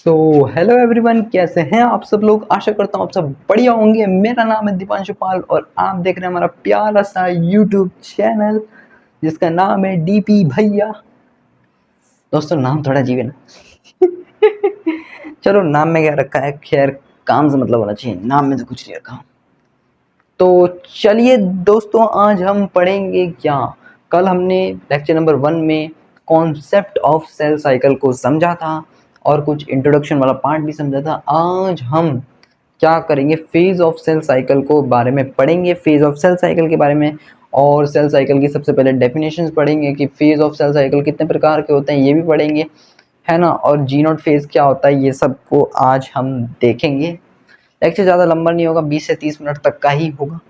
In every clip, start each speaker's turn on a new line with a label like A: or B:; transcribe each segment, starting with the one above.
A: So hello everyone, कैसे हैं आप सब लोग। आशा करता हूँ आप सब बढ़िया होंगे। मेरा नाम है दीपांशु पाल और आप देख रहे हैं हमारा प्यारा सा यूट्यूब चैनल जिसका नाम है डीपी भैया। दोस्तों नाम थोड़ा अजीब है ना। चलो नाम में क्या रखा है, खैर काम से मतलब होना चाहिए, नाम में तो कुछ नहीं रखा। तो चलिए दोस्तों, आज हम पढ़ेंगे क्या। कल हमने लेक्चर नंबर 1 में कॉन्सेप्ट ऑफ सेल साइकिल को समझा था और कुछ इंट्रोडक्शन वाला पार्ट भी समझा था। आज हम क्या करेंगे, फेज ऑफ सेल साइकिल को बारे में पढ़ेंगे, फेज ऑफ सेल साइकिल के बारे में। और सेल साइकिल की सबसे पहले डेफिनेशंस पढ़ेंगे कि फेज ऑफ सेल साइकिल कितने प्रकार के होते हैं, ये भी पढ़ेंगे, है ना। और जी नॉट फेज क्या होता है, ये सब को आज हम देखेंगे। लेक्चर ज़्यादा लंबा नहीं होगा, 20 से 30 मिनट तक का ही होगा,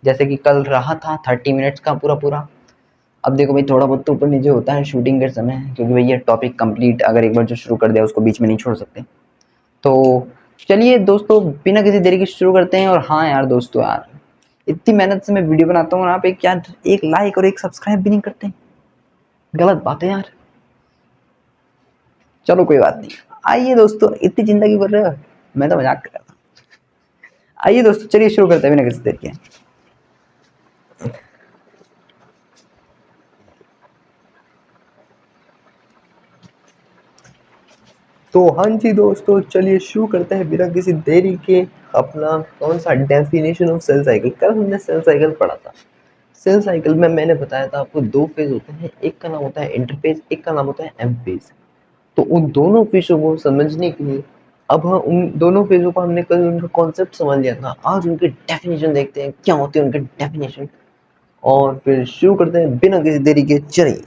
A: जैसे कि कल रहा था 30 मिनट्स का पूरा पूरा। अब देखो भाई, थोड़ा बहुत तो ऊपर नीचे होता है शूटिंग के समय, क्योंकि भाई ये टॉपिक कंप्लीट अगर एक बार जो शुरू कर दिया उसको बीच में नहीं छोड़ सकते। तो चलिए दोस्तों, बिना किसी देरी के शुरू करते हैं। और हाँ यार दोस्तों, यार इतनी मेहनत से मैं वीडियो बनाता हूँ और आप एक लाइक और एक सब्सक्राइब भी नहीं करते, गलत बात है यार। चलो कोई बात नहीं, आइए दोस्तों, इतनी चिंता क्यों कर रहे हो, मैं तो मजाक कर रहा था। आइए दोस्तों, चलिए शुरू करते हैं बिना किसी देरी के। तो हाँ जी दोस्तों, चलिए शुरू करते हैं बिना किसी देरी के। अपना कौन सा डेफिनेशन ऑफ सेल साइकिल, कल हमने सेल साइकिल पढ़ा था। सेल साइकिल में मैंने बताया था आपको 2 फेज होते हैं, एक का नाम होता है इंटरफेज, एक का नाम होता है एम फेज। तो उन दोनों फेजों को समझने के लिए अब हम उन दोनों फेजों को हमने कल उनका कॉन्सेप्ट समझ लिया था, आज उनके डेफिनेशन देखते हैं क्या होते हैं उनके डेफिनेशन, और फिर शुरू करते हैं बिना किसी देरी के। चलिए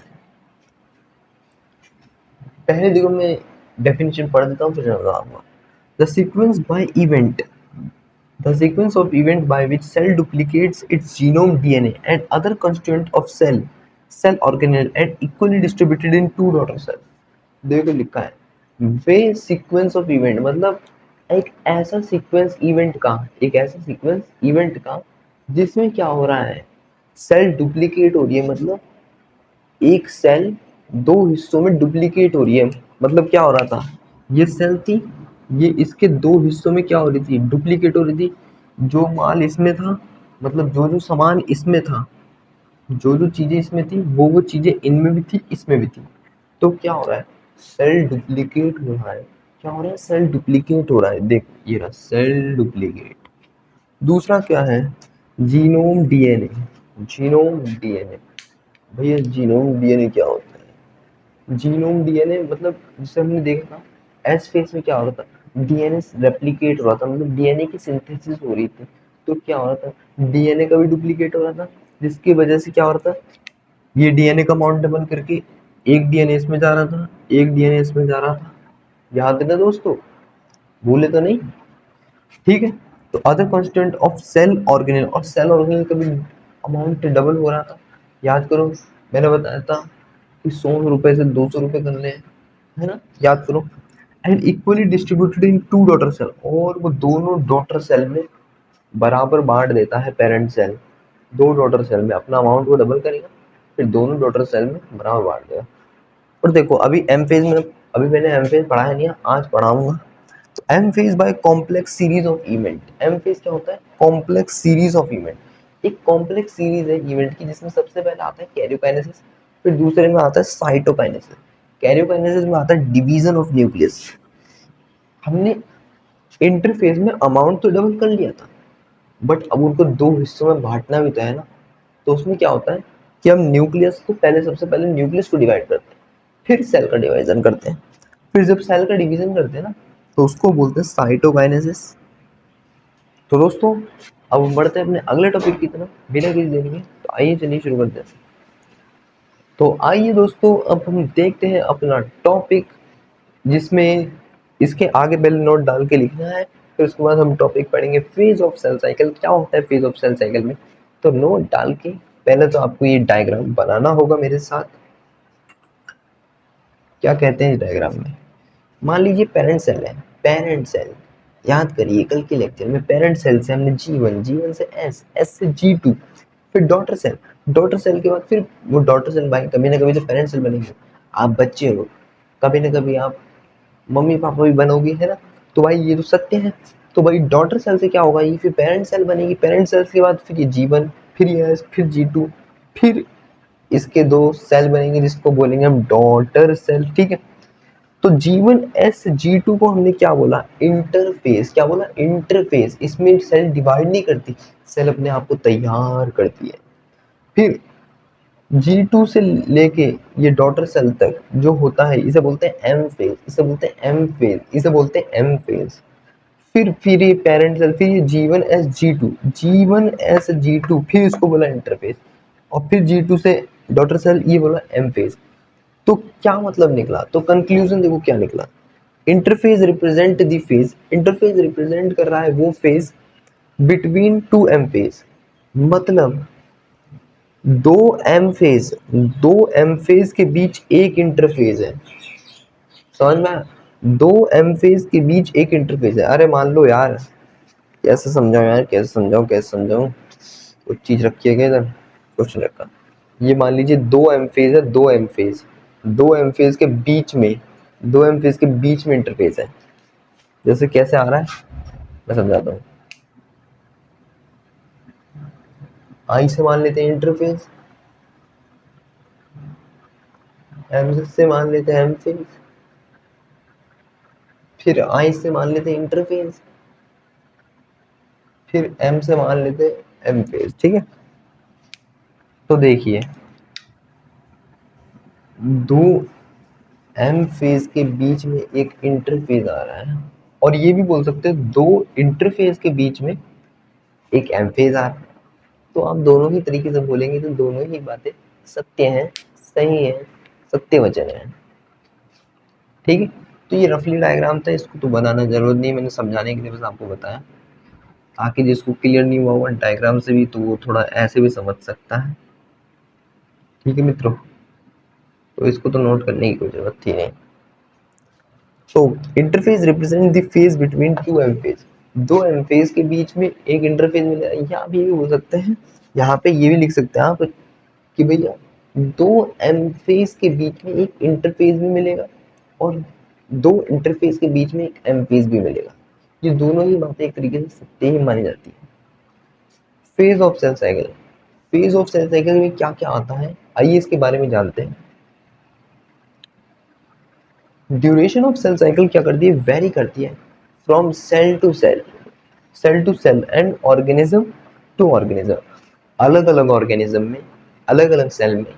A: पहले देखो, मैं डेफिनेशन पढ़ देता हूँ फिर बताऊंगा। The sequence by event, the sequence of event by which cell duplicates its genome DNA and other constituent of cell organelle and equally distributed in two daughter cells। देखो लिखा है वे सीक्वेंस ऑफ इवेंट, मतलब एक ऐसा sequence event का जिसमें क्या हो रहा है, सेल डुप्लीकेट हो रही है। मतलब एक सेल दो हिस्सों में डुप्लीकेट हो रही है। मतलब क्या हो रहा था, ये सेल थी, ये इसके दो हिस्सों में क्या हो रही थी, डुप्लीकेट हो रही थी। जो माल इसमें था, मतलब जो जो सामान इसमें था, जो जो चीजें इसमें थी वो चीजें इनमें भी थी, इसमें भी थी। तो क्या हो रहा है, सेल डुप्लीकेट हो रहा है। क्या हो रहा है, सेल डुप्लीकेट हो रहा है। देख ये रहा सेल डुप्लीकेट। दूसरा क्या है, जीनोम डीएनए। जीनोम डीएनए, भैया जीनोम डीएनए क्या होता है। जीनोम डीएनए मतलब जिसे हमने देखा था एस फेज में क्या हो रहा था, डीएनए रेप्लिकेट हो रहा था, मतलब डीएनए की सिंथेसिस हो रही थी। तो क्या हो रहा था, डीएनए का भी डुप्लीकेट हो रहा था, जिसकी वजह से क्या हो रहा था, ये डीएनए का अमाउंट डबल करके एक डीएनए इसमें जा रहा था, एक डीएनए इसमें जा रहा था। याद है ना दोस्तों, भूले तो नहीं, ठीक है। तो other constant of cell organelle, और सेल ऑर्गेनेल का भी अमाउंट डबल हो रहा था। याद करो, मैंने बताया था कि 100 रुपए से 200 रुपए करने हैं, है ना, याद करो। And equally distributed in two daughter cell, और वो दोनों डॉटर सेल में बराबर बांट देता है पेरेंट सेल। दो डॉटर सेल में अपना अमाउंट को डबल करेगा, फिर दोनों डॉटर सेल में बराबर बांट देगा। और देखो अभी एम फेज में, अभी मैंने एम फेज पढ़ाया नहीं है, आज पढ़ाऊंगा। तो M phase by complex series of event. M phase क्या होता है, कॉम्प्लेक्स सीरीज ऑफ इवेंट। एक कॉम्प्लेक्स सीरीज है इवेंट की, जिसमें सबसे पहले आता है कैरियोकाइनेसिस, फिर दूसरे में आता है साइटोकाइनेसिस। कैरियोकाइनेसिस में आता है डिवीजन ऑफ न्यूक्लियस। हमने इंटरफेज में अमाउंट तो डबल कर लिया था, बट अब उनको दो हिस्सों में बांटना भी तो है ना। तो उसमें क्या होता है कि हम न्यूक्लियस को पहले, सबसे पहले न्यूक्लियस को डिवाइड करते हैं, फिर सेल का डिवीजन करते हैं। फिर जब सेल का डिवीजन करते हैं ना, तो उसको बोलते हैं साइटोकाइनेसिस। तो दोस्तों अब हम बढ़ते हैं अपने अगले टॉपिक की तरफ बिना किसी देरी के। तो आइए चलिए शुरू करते हैं। तो आइए दोस्तों, अब हम देखते हैं अपना टॉपिक, जिसमें इसके आगे बेल नोट डाल के लिखना है। फिर उसके बाद हम टॉपिक पढ़ेंगे फेज ऑफ सेल साइकिल, क्या होता है फेज ऑफ सेल साइकिल में। तो नोट डाल के पहले तो आपको ये डायग्राम बनाना होगा मेरे साथ। क्या कहते हैं इस डायग्राम में, मान लीजिए पेरेंट सेल है, पेरेंट सेल याद करिए कल के लेक्चर में पेरेंट सेल से हमने G1, G1 से S, S से G2, फिर डॉटर सेल, डॉटर सेल के बाद फिर वो डॉटर सेल भाई कभी ना कभी तो पेरेंट सेल बनेंगे। आप बच्चे हो, कभी ना कभी आप मम्मी पापा भी बनोगे, है ना। तो भाई ये तो सत्य है। तो भाई डॉटर सेल से क्या होगा, ये फिर पेरेंट सेल बनेगी, पेरेंट सेल के बाद फिर ये G1, फिर ये S, फिर G2, फिर इसके दो सेल बनेंगे जिसको बोलेंगे हम डॉटर सेल, ठीक है। तो G1S G2 को हमने क्या बोला, इंटरफेस। क्या बोला, इंटरफेस। इसमें सेल डिवाइड नहीं करती, सेल अपने आप को तैयार करती है। फिर G2 से लेके ये डॉटर सेल तक जो होता है इसे बोलते हैं एम फेज, इसे बोलते हैं एम फेज, इसे बोलते हैं एम फेज। फिर ये पेरेंट सेल, फिर ये G1S G2, फिर इसको बोला इंटरफेस, और फिर G2 से डॉटर सेल, ये बोला एम फेज। तो क्या मतलब निकला, तो कंक्लूजन देखो क्या निकला। Interface represent the phase, interface represent कर रहा है वो phase between two M phase. मतलब दो एम फेज के बीच एक इंटरफेज है, समझ में। दो एम फेज के बीच एक इंटरफेज है। अरे मान लो यार, कैसे समझाऊं यार, कैसे समझाऊं कुछ चीज रखी है क्या इधर, कुछ नहीं रखा। ये मान लीजिए दो एम फेज है, दो एम फेज के बीच में, दो एम फेज के बीच में इंटरफेस है। जैसे कैसे आ रहा है मैं समझाता हूँ। आई से मान लेते हैं इंटरफेस, एम से मान लेते हैं एम फेज, फिर आई से मान लेते हैं इंटरफेस, फिर एम से मान लेते हैं एम फेज, ठीक है। तो देखिए दो एम फेज के बीच में एक इंटरफेज आ रहा है, और ये भी बोल सकते हैं दो इंटरफेज के बीच में एक एम फेज आ रहा है। तो आप दोनों ही तरीके से बोलेंगे तो दोनों ही बातें सत्य हैं, सही है, सत्य वचन है, ठीक है। तो ये रफली डायग्राम था, इसको तो बनाना जरूरत नहीं, मैंने समझाने के लिए बस आपको बताया, ताकि जिसको क्लियर नहीं हुआ होगा डायग्राम से भी तो वो थोड़ा ऐसे भी समझ सकता है, ठीक है मित्रों। तो इसको तो नोट करने की कोई जरूरत थी नहीं। तो interface represent the phase between two M phase, दो एम फेज के बीच में एक इंटरफेज मिलेगा। यहाँ भी हो सकते हैं, यहाँ पे ये भी लिख सकते हैं आप कि भैया दो एम फेज के बीच में एक इंटरफेज भी मिलेगा, और दो इंटरफेस के बीच में एक एम फेज भी मिलेगा। ये दोनों ही बातें एक तरीके से सत्य ही मानी जाती है। Phase of cell cycle, phase of cell cycle में क्या क्या आता है, आइए इसके बारे में जानते हैं। ड्यूरेशन ऑफ सेल साइकिल क्या करती है, वेरी करती है from cell to cell, cell to cell and organism to organism. अलग अलग ऑर्गेनिज्म में, अलग अलग सेल में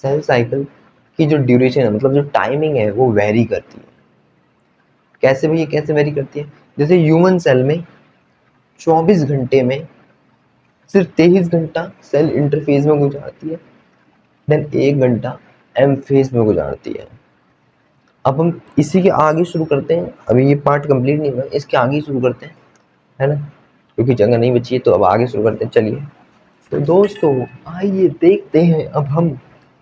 A: सेल साइकिल की जो ड्यूरेशन है, मतलब जो टाइमिंग है, वो वेरी करती है। कैसे भैया, कैसे वेरी करती है, जैसे ह्यूमन सेल में 24 घंटे में सिर्फ 23 घंटा सेल इंटरफेज में गुजारती है, देन 1 घंटा एम फेज में गुजारती है। अब हम इसी के आगे शुरू करते हैं, अभी ये पार्ट कंप्लीट नहीं हुआ, इसके आगे शुरू करते हैं, है ना, क्योंकि जगह नहीं बची है। तो अब आगे शुरू करते हैं, चलिए। तो दोस्तों आइए देखते हैं अब हम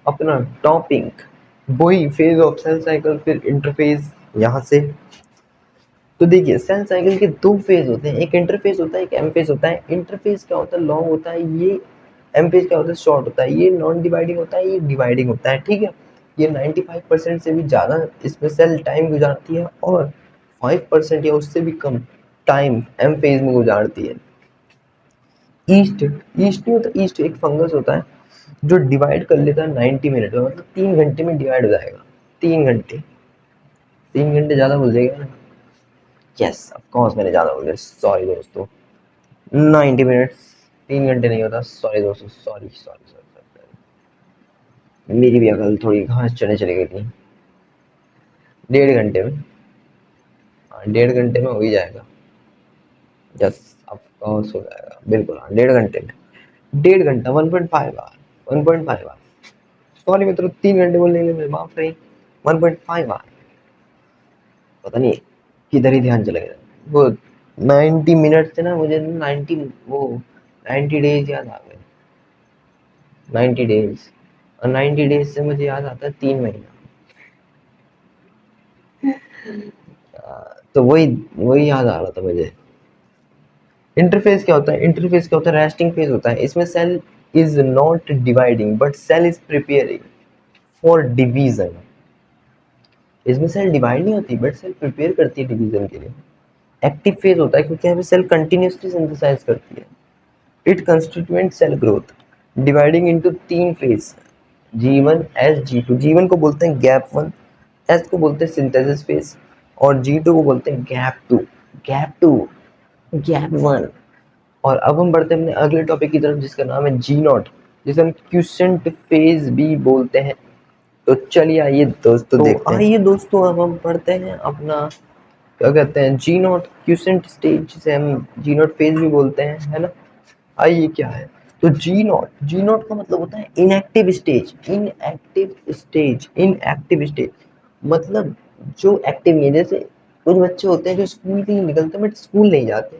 A: अपना टॉपिक, वही फेज ऑफ सेल साइकिल, फिर इंटरफेज यहाँ से। तो देखिए सेल साइकिल के दो फेज होते हैं, एक इंटरफेज होता है, एक एम फेज होता है। इंटरफेज क्या होता है, लॉन्ग होता है, ये एम फेज क्या होता है, शॉर्ट होता है। ये नॉन डिवाइडिंग होता है, ये डिवाइडिंग होता है, ठीक है। ये 95% से भी ज़्यादा इसमें सेल टाइम गुजारती है, और 5% या उससे भी कम टाइम एम फेज में गुजारती है। ईस्ट, ईस्ट नहीं होता, ईस्ट एक फंगस होता है जो डिवाइड कर लेता है 90 मिनट में, मतलब 3 घंटे में डिवाइड हो जाएगा। 3 घंटे, 3 घंटे ज़्यादा बोल जाएगा ना, यस ऑफ कोर्स मैंने ज़्यादा बोल दिया, सॉरी दोस्तों। 90 मिनट्स, 3 घंटे नहीं होता, सॉरी दोस्तों, सॉरी सॉरी सॉरी। मेरी भी अकल थोड़ी घास चढ़े चली गई थी। 1.5 घंटे में, हाँ 1.5 घंटे में हो ही जाएगा, यस ऑफ कोर्स हो जाएगा, बिल्कुल हाँ 1.5 घंटे में। 1.5 घंटा 1.5 आवर, 1.5 आवर, सॉरी मित्रों 3 घंटे बोलने के लिए मैं माफ रही। 1.5 आवर, पता नहीं किधर ही ध्यान चला गया वो। 90 मिनट से ना मुझे 90 वो 90 डेज याद आ गए, 90 डेज, और 90 डेज से मुझे याद आता है 3 महीना। तो वही वही याद आ रहा था मुझे। इंटरफेस क्या होता है, इंटरफेस क्या होता है, रेस्टिंग फेज होता है। इसमें cell is not dividing but cell is preparing for division. इसमें सेल डिवाइड नहीं होती बट सेल प्रिपेयर करती है डिवीजन के लिए। एक्टिव फेज होता है क्योंकि यहाँ पे सेल कंटिन्यूसली सिंथेसाइज करती है। It constituent cell growth dividing into 3 phase, G1 S G2। G1 को बोलते हैं गैप 1, S को बोलते हैं सिंथेसिस फेज और G2 को बोलते हैं गैप 2। Gap 2, gap 1। और अब हम बढ़ते हैं अपने अगले टॉपिक की तरफ जिसका नाम है G0, जिसे हम क्यूसेंट फेज भी बोलते हैं। तो चलिए आइए दोस्तों देखते हैं। आइए दोस्तों अब हम पढ़ते हैं अपना क्या कहते हैं G0 क्यूसेंट स्टेज, जिसे हम G0 फेज भी बोलते हैं, है ना। आइए क्या है तो G0 का मतलब होता है इनएक्टिव स्टेज। इनएक्टिव स्टेज मतलब जो एक्टिव नहीं है। जैसे कुछ बच्चे होते हैं जो स्कूल के लिए निकलते हैं बट स्कूल नहीं जाते,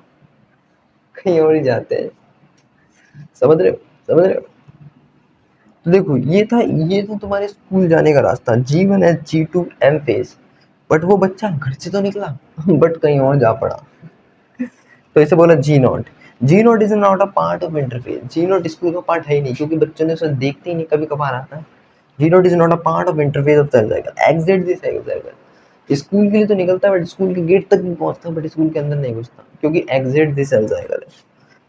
A: कहीं और ही जाते हैं। समझ रहे हो, समझ रहे हो। तो देखो ये था तुम्हारे स्कूल जाने का रास्ता, G1 है G2 M फेज। बट वो बच्चा घर से तो निकला बट कहीं और जा पड़ा, तो इसे बोला G0। G0 is not a part of interface. G0 school का पार्ट है ही नहीं क्योंकि बच्चों ने उसे देखते ही नहीं, कभी कभार आता है। G0 is not a part of interface of cell cycle, exit this cell cycle. School के लिए तो निकलता है बट स्कूल के गेट तक भी पहुंचता है बट स्कूल के अंदर नहीं घुसता क्योंकि एग्जिट दिस सेल साइकिल है।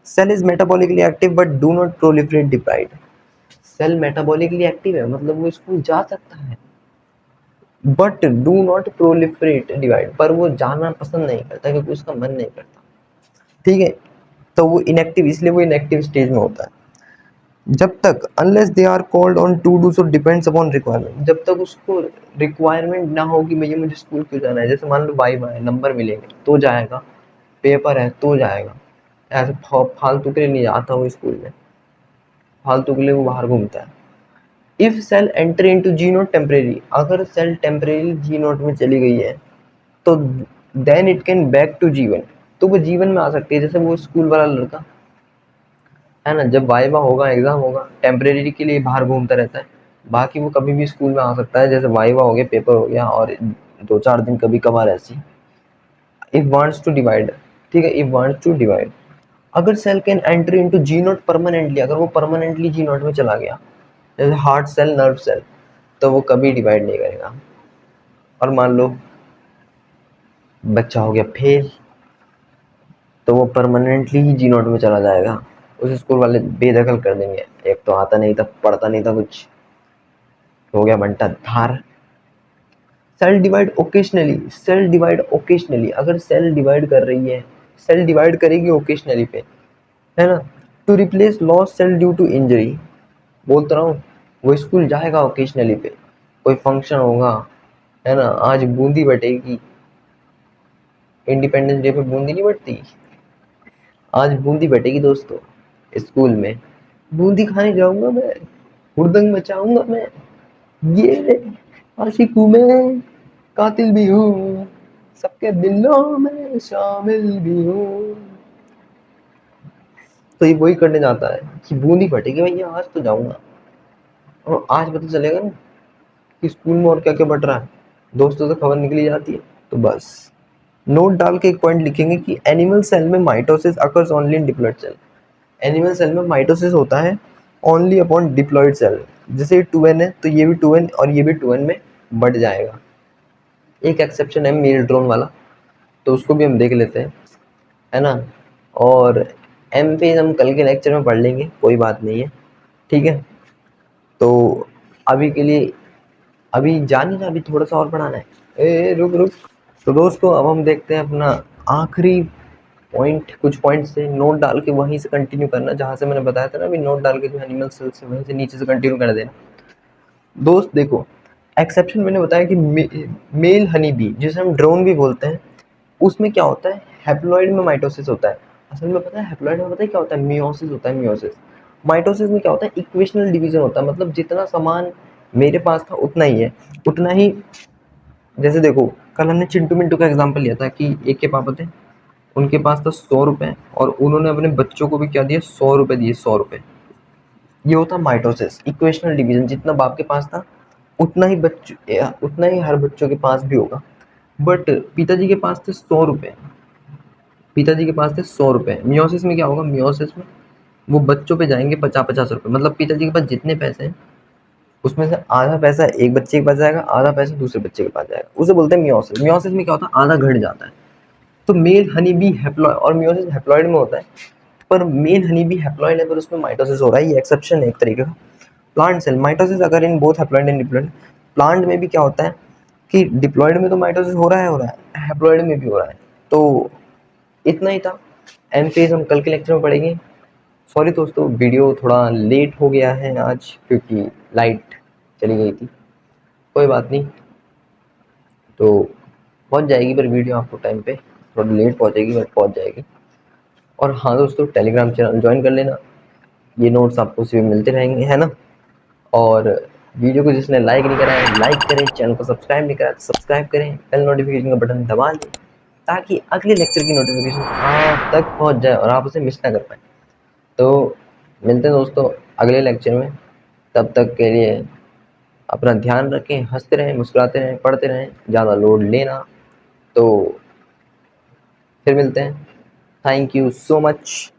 A: Cell is metabolically active but do not proliferate divide. Cell metabolically active है मतलब वो स्कूल जा सकता है but do not proliferate divide, पर वो जाना पसंद नहीं करता क्योंकि उसका मन नहीं करता। ठीक है, तो वो इनएक्टिव, इसलिए वो इनएक्टिव स्टेज में होता है जब तक unless they are called on to do, so depends upon requirement. जब तक उसको रिक्वायरमेंट ना हो कि भैया मुझे स्कूल क्यों जाना है। जैसे मान लो वाइवा है, नंबर मिलेंगे तो जाएगा, पेपर है तो जाएगा, ऐसे फालतू के लिए नहीं जाता वो स्कूल में, फालतू के लिए वो बाहर घूमता है। If cell enter into G naught temporary, अगर सेल टेम्परेरी जी नोट में चली गई है तो then it can back to G one, तो वो जीवन में आ सकती है। जैसे वो स्कूल वाला लड़का है ना, जब वाइवा होगा, एग्जाम होगा, टेम्परेरी के लिए बाहर घूमता रहता है, बाकी वो कभी भी स्कूल में आ सकता है। जैसे वाइवा हो गया, पेपर हो गया और 2-4 दिन कभी कभार ऐसी। इफ वांट्स टू डिवाइड, ठीक है, इफ वांट्स टू डिवाइड, अगर cell can enter into G naught permanently, अगर वो परमानेंटली जी नोट में चला गया, जैसे हार्ट सेल, नर्व सेल, तो वो कभी डिवाइड नहीं करेगा। और मान लो बच्चा हो गया फेल, तो वो परमानेंटली ही जी नोट में चला जाएगा। उस स्कूल वाले बेदखल कर देंगे, एक तो आता नहीं था, पढ़ता नहीं था, कुछ हो गया बंटा धार। Cell divide occasionally, cell divide occasionally, अगर सेल डिवाइड कर रही है, सेल डिवाइड करेगी ओकेशनली पे, है ना। To replace loss cell due to injury, बोलता रहा हूँ, वो स्कूल जाएगा ओकेशनली पे, कोई फंक्शन होगा, है ना, आज बूंदी बटेगी, इंडिपेंडेंस डे पे बूंदी नहीं बटती, आज बूंदी बटेगी दोस्तों स्कूल में, बूंदी खाने जाऊंगा मैं, हुड़दंग मचाऊंगा मैं, ये आशिक हूँ मैं, कातिल भी हूँ, सबके दिलों में शामिल भी हूँ। तो ये वही करने जाता है कि बूंदी फटेगी भैया, आज तो जाऊंगा। और आज पता चलेगा ना कि स्कूल में और क्या क्या बट रहा है, दोस्तों से खबर निकली जाती है। तो बस नोट डाल के एक पॉइंट लिखेंगे कि एनिमल सेल में mitosis occurs only in diploid cell. Animal cell में माइटोसिस होता है ओनली अपॉन डिप्लॉइड सेल। जैसे 2n है तो ये भी 2n और ये भी 2n में बढ़ जाएगा। एक एक्सेप्शन है मेल ड्रोन वाला, तो उसको भी हम देख लेते हैं, है ना। और एम पे हम कल के लेक्चर में पढ़ लेंगे, कोई बात नहीं है, ठीक है। तो अभी के लिए अभी जानी ना, अभी थोड़ा सा और पढ़ाना है। रुक रुक। तो दोस्तों अब हम देखते हैं अपना आखिरी पॉइंट, कुछ पॉइंट से नोट डाल के वहीं से कंटिन्यू करना, जहाँ से मैंने बताया था ना, अभी नोट डाल के जो एनिमल सेल से वहीं से नीचे से कंटिन्यू कर देना। दोस्त देखो, एक्सेप्शन मैंने बताया कि मेल हनी बी, जिसे हम ड्रोन भी बोलते हैं, उसमें क्या होता है, हैप्लॉइड में माइटोसिस होता है। असल में पता है हैप्लॉइड में पता है क्या होता है, मियोसिस होता है, मियोसिस। माइटोसिस में क्या होता है, इक्वेशनल डिवीजन होता है, मतलब जितना सामान मेरे पास था उतना ही है, उतना ही। जैसे देखो कल हमने चिंटू मिंटू का एग्जांपल लिया था कि एक के पापा थे, उनके पास था 100 रुपए और उन्होंने अपने बच्चों को भी क्या दिया, 100 रुपए दिए, 100 रुपए। ये होता माइटोसिस, इक्वेशनल डिवीजन, जितना बाप के पास था उतना ही हर बच्चों के पास भी होगा। बट पिताजी के पास थे 100 रुपए, पिताजी के पास थे 100 रुपए। मियोसिस में क्या होगा, मियोसिस में वो बच्चों पे जाएंगे 50-50 रुपए, मतलब पिताजी के पास जितने पैसे हैं उसमें से आधा पैसा एक बच्चे के पास जाएगा, आधा पैसा दूसरे बच्चे के पास जाएगा, उसे बोलते हैं मियोसिस। मियोसिस में क्या होता है, आधा घट जाता है। तो मेल हनी बी हैप्लॉय, और मियोसिस हैप्लॉइड में होता है, पर मेल हनी बी हैप्लॉइड है, पर उसमें माइटोसिस हो रहा है, ये एक्सेप्शन है एक तरीके का। प्लांट सेल माइटोसिस अगर in both haploid and diploid, plant में भी क्या होता है कि डिप्लॉइड में तो माइटोसिस हो रहा है, हैप्लॉइड में भी हो रहा है। तो इतना ही था। एम फेज हम कल के लेक्चर में पढ़ेंगे। सॉरी दोस्तों, वीडियो थोड़ा लेट हो गया है आज, क्योंकि लाइट चली गई थी। कोई बात नहीं, तो पहुंच जाएगी पर वीडियो आपको टाइम पे, थोड़ा लेट पहुंचेगी बट पहुंच जाएगी। और हाँ दोस्तों, टेलीग्राम चैनल ज्वाइन कर लेना, ये नोट्स आपको उसी में मिलते रहेंगे, है ना। और वीडियो को जिसने लाइक नहीं करा है लाइक करें, चैनल को सब्सक्राइब नहीं करा तो सब्सक्राइब करें, बेल नोटिफिकेशन का बटन दबा दें ताकि अगले लेक्चर की नोटिफिकेशन आप तक पहुंच जाए और आप उसे मिस ना कर पाए। तो मिलते हैं दोस्तों अगले लेक्चर में, तब तक के लिए अपना ध्यान रखें, हंसते रहें, मुस्कुराते रहें, पढ़ते रहें, ज़्यादा लोड लेना। तो फिर मिलते हैं। Thank you so much.